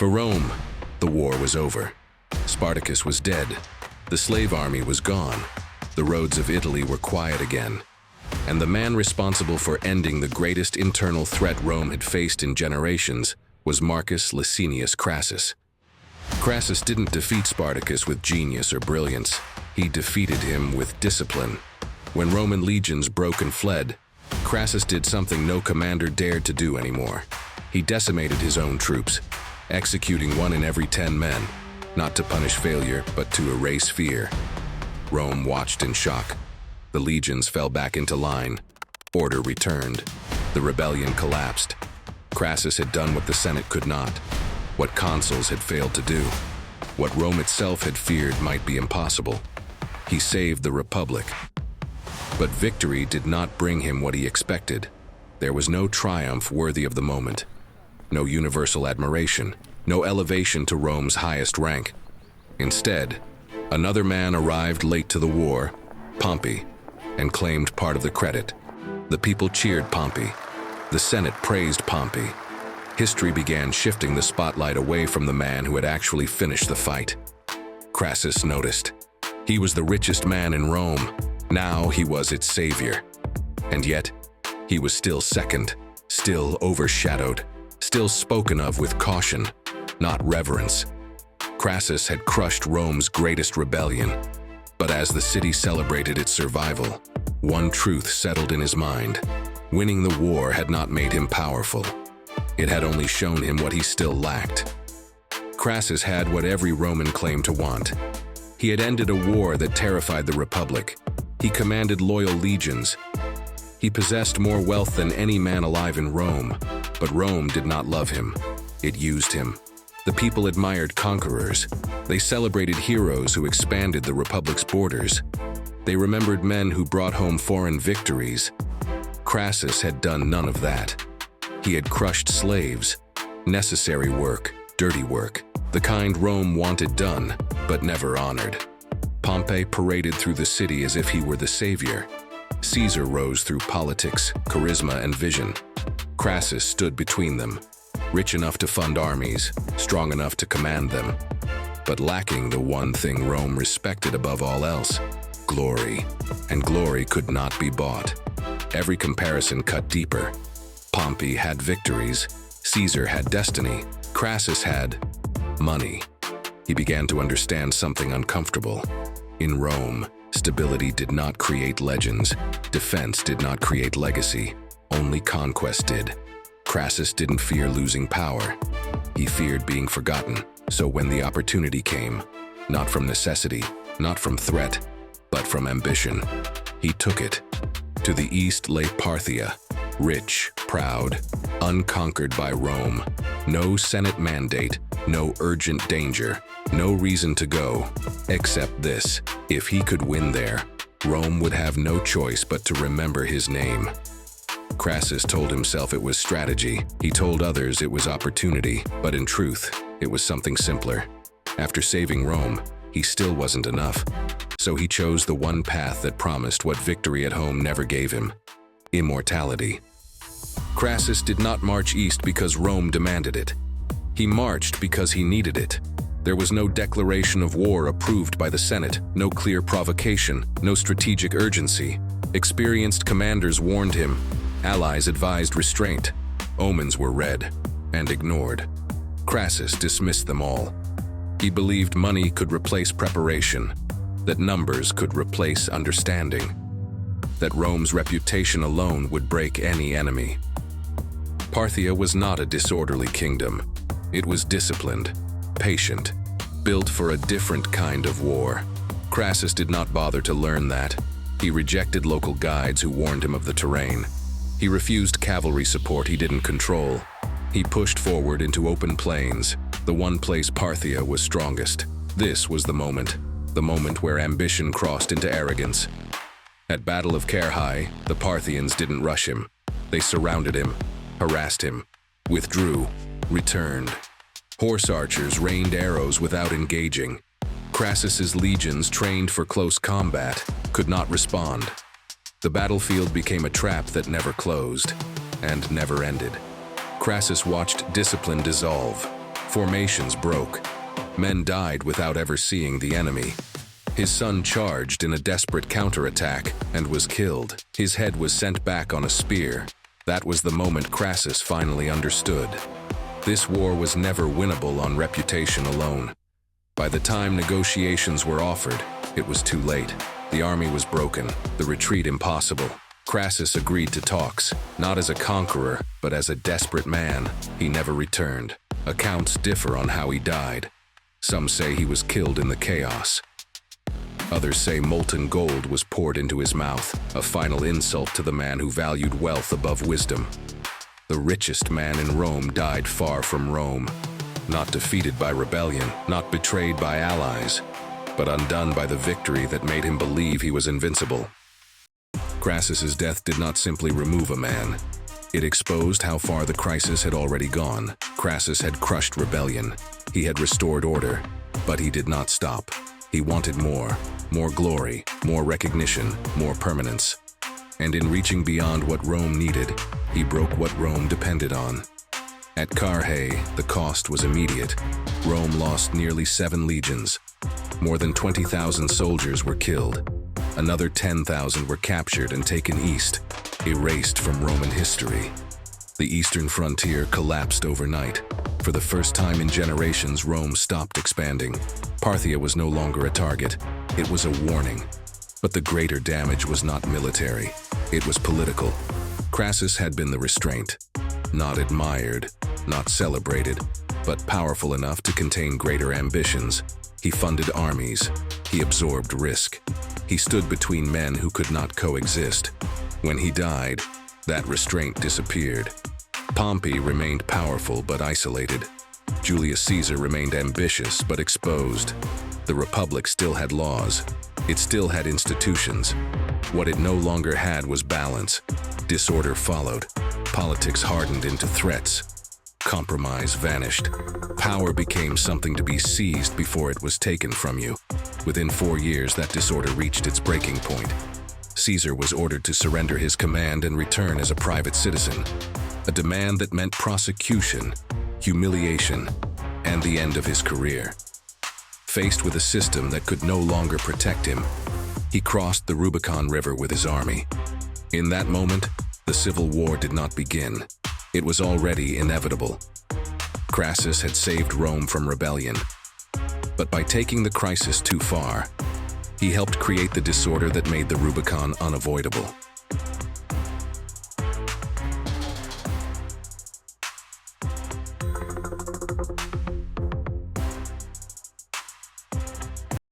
For Rome, the war was over. Spartacus was dead. The slave army was gone. The roads of Italy were quiet again. And the man responsible for ending the greatest internal threat Rome had faced in generations was Marcus Licinius Crassus. Crassus didn't defeat Spartacus with genius or brilliance. He defeated him with discipline. When Roman legions broke and fled, Crassus did something no commander dared to do anymore. He decimated his own troops, executing 1 in every 10 men, not to punish failure, but to erase fear. Rome watched in shock. The legions fell back into line. Order returned. The rebellion collapsed. Crassus had done what the Senate could not, what consuls had failed to do, what Rome itself had feared might be impossible. He saved the Republic. But victory did not bring him what he expected. There was no triumph worthy of the moment, no universal admiration, no elevation to Rome's highest rank. Instead, another man arrived late to the war, Pompey, and claimed part of the credit. The people cheered Pompey. The Senate praised Pompey. History began shifting the spotlight away from the man who had actually finished the fight. Crassus noticed. He was the richest man in Rome. Now he was its savior. And yet, he was still second, still overshadowed, still spoken of with caution, not reverence. Crassus had crushed Rome's greatest rebellion. But as the city celebrated its survival, one truth settled in his mind. Winning the war had not made him powerful. It had only shown him what he still lacked. Crassus had what every Roman claimed to want. He had ended a war that terrified the Republic. He commanded loyal legions. He possessed more wealth than any man alive in Rome, but Rome did not love him. It used him. The people admired conquerors. They celebrated heroes who expanded the Republic's borders. They remembered men who brought home foreign victories. Crassus had done none of that. He had crushed slaves, necessary work, dirty work, the kind Rome wanted done, but never honored. Pompey paraded through the city as if he were the savior. Caesar rose through politics, charisma, and vision. Crassus stood between them, rich enough to fund armies, strong enough to command them, but lacking the one thing Rome respected above all else, glory. And glory could not be bought. Every comparison cut deeper. Pompey had victories, Caesar had destiny, Crassus had money. He began to understand something uncomfortable. In Rome, stability did not create legends, defense did not create legacy, only conquest did. Crassus didn't fear losing power. He feared being forgotten. So when the opportunity came, not from necessity, not from threat, but from ambition, he took it. To the east lay Parthia, rich, proud, unconquered by Rome. No Senate mandate, no urgent danger, no reason to go, except this: if he could win there, Rome would have no choice but to remember his name. Crassus told himself it was strategy. He told others it was opportunity, but in truth, it was something simpler. After saving Rome, he still wasn't enough. So he chose the one path that promised what victory at home never gave him: immortality. Crassus did not march east because Rome demanded it. He marched because he needed it. There was no declaration of war approved by the Senate, no clear provocation, no strategic urgency. Experienced commanders warned him. Allies advised restraint. Omens were read and ignored. Crassus dismissed them all. He believed money could replace preparation, that numbers could replace understanding, that Rome's reputation alone would break any enemy. Parthia was not a disorderly kingdom. It was disciplined, patient, built for a different kind of war. Crassus did not bother to learn that. He rejected local guides who warned him of the terrain. He refused cavalry support he didn't control. He pushed forward into open plains, the one place Parthia was strongest. This was the moment where ambition crossed into arrogance. At Battle of Carrhae, the Parthians didn't rush him. They surrounded him, harassed him, withdrew, returned. Horse archers rained arrows without engaging. Crassus's legions, trained for close combat, could not respond. The battlefield became a trap that never closed and never ended. Crassus watched discipline dissolve. Formations broke. Men died without ever seeing the enemy. His son charged in a desperate counterattack and was killed. His head was sent back on a spear. That was the moment Crassus finally understood. This war was never winnable on reputation alone. By the time negotiations were offered, it was too late. The army was broken, the retreat impossible. Crassus agreed to talks, not as a conqueror, but as a desperate man. He never returned. Accounts differ on how he died. Some say he was killed in the chaos. Others say molten gold was poured into his mouth, a final insult to the man who valued wealth above wisdom. The richest man in Rome died far from Rome, not defeated by rebellion, not betrayed by allies, but undone by the victory that made him believe he was invincible. Crassus's death did not simply remove a man. It exposed how far the crisis had already gone. Crassus had crushed rebellion. He had restored order, but he did not stop. He wanted more glory, more recognition, more permanence. And in reaching beyond what Rome needed, he broke what Rome depended on. At Carrhae, the cost was immediate. Rome lost nearly 7 legions. More than 20,000 soldiers were killed. Another 10,000 were captured and taken east, erased from Roman history. The eastern frontier collapsed overnight. For the first time in generations, Rome stopped expanding. Parthia was no longer a target. It was a warning. But the greater damage was not military. It was political. Crassus had been the restraint. Not admired, not celebrated, but powerful enough to contain greater ambitions. He funded armies. He absorbed risk. He stood between men who could not coexist. When he died, that restraint disappeared. Pompey remained powerful but isolated. Julius Caesar remained ambitious but exposed. The Republic still had laws. It still had institutions. What it no longer had was balance. Disorder followed. Politics hardened into threats. Compromise vanished. Power became something to be seized before it was taken from you. Within 4 years, that disorder reached its breaking point. Caesar was ordered to surrender his command and return as a private citizen. A demand that meant prosecution, humiliation, and the end of his career. Faced with a system that could no longer protect him, he crossed the Rubicon River with his army. In that moment, the civil war did not begin. It was already inevitable. Crassus had saved Rome from rebellion. But by taking the crisis too far, he helped create the disorder that made the Rubicon unavoidable.